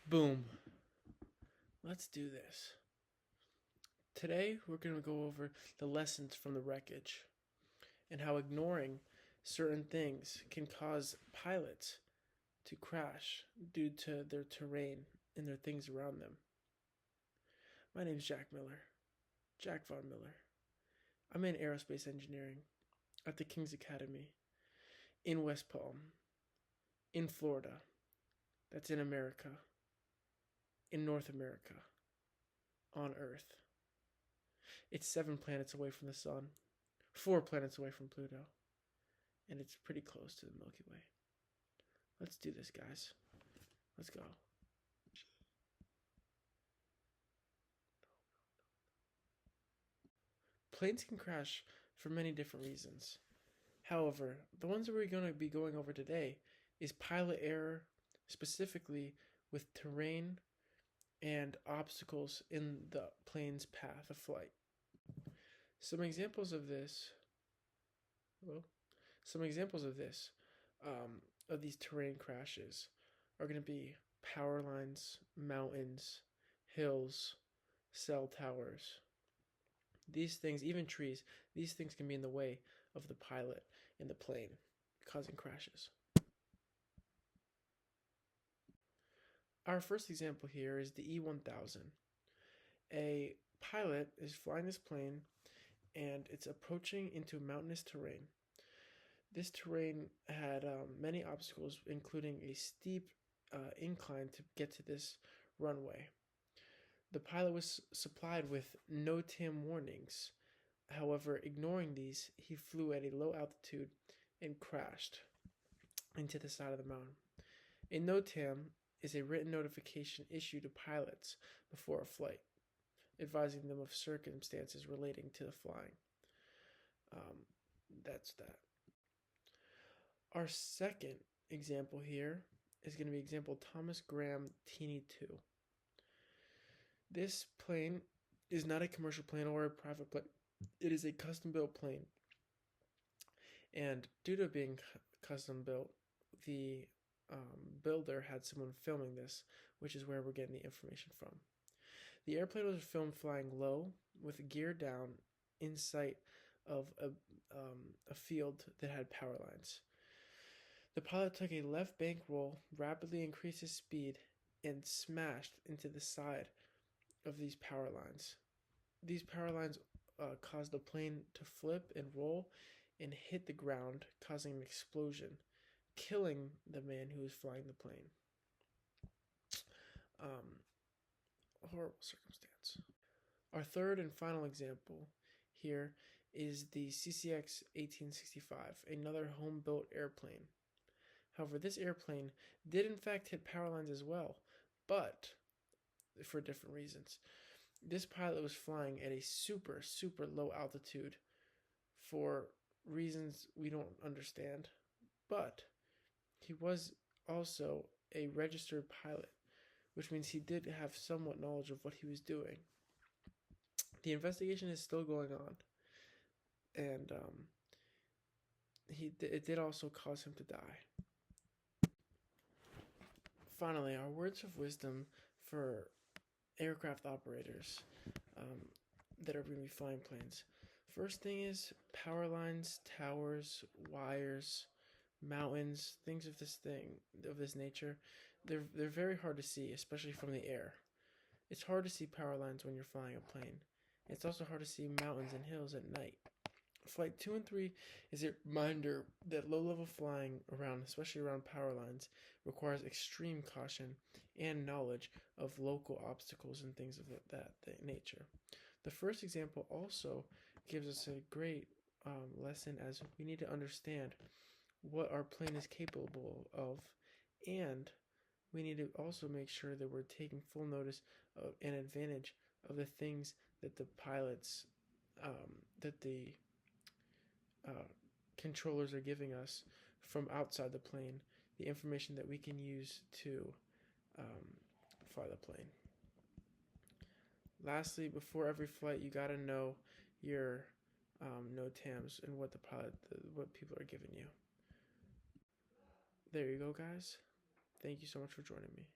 Boom. Let's do this. Today, we're going to go over the lessons from the wreckage and how ignoring certain things can cause pilots to crash due to their terrain and their things around them. My name is Jack Miller, Jack Von Miller. I'm in aerospace engineering at the King's Academy in West Palm, in Florida. That's in America, in North America, on Earth. It's 7 planets away from the sun, 4 planets away from Pluto, and it's pretty close to the Milky Way. Let's do this, guys. Let's go. Planes can crash for many different reasons. However, the ones that we're going to be going over today is pilot error, specifically with terrain and obstacles in the plane's path of flight. Some examples of this, of these terrain crashes are going to be power lines, mountains, hills, cell towers. These things, even trees, these things can be in the way of the pilot in the plane, causing crashes. Our first example here is the E-1000. A pilot is flying this plane and it's approaching into mountainous terrain. This terrain had many obstacles, including a steep incline to get to this runway. The pilot was supplied with NOTAM warnings. However, ignoring these, he flew at a low altitude and crashed into the side of the mountain. A NOTAM is a written notification issued to pilots before a flight, advising them of circumstances relating to the flying. That's that. Our second example here is going to be example Thomas Graham Teeny 2. This plane is not a commercial plane or a private plane. It is a custom-built plane. And due to being custom-built, the builder had someone filming this, which is where we're getting the information from. The airplane was filmed flying low with gear down in sight of a field that had power lines. The pilot took a left bank roll, rapidly increased his speed, and smashed into the side of these power lines. These power lines caused the plane to flip and roll and hit the ground, causing an explosion, killing the man who was flying the plane. A horrible circumstance. Our third and final example here is the CCX 1865, another home-built airplane. However, this airplane did in fact hit power lines as well, but for different reasons. This pilot was flying at a super low altitude for reasons we don't understand, but he was also a registered pilot, which means he did have somewhat knowledge of what he was doing. The investigation is still going on, and it did also cause him to die. Finally, our words of wisdom for aircraft operators that are going to be flying planes. First thing is power lines, towers, wires, mountains, things of this nature. They're very hard to see, especially from the air. It's hard to see power lines when you're flying a plane. It's also hard to see mountains and hills at night. Flight 2 and 3 is a reminder that low-level flying around, especially around power lines, requires extreme caution and knowledge of local obstacles and things of that nature. The first example also gives us a great lesson, as we need to understand what our plane is capable of, and we need to also make sure that we're taking full notice of and advantage of the things that the pilots, controllers are giving us from outside the plane, the information that we can use to fly the plane. Lastly, before every flight, you gotta know your NOTAMs and what what people are giving you. There you go, guys. Thank you so much for joining me.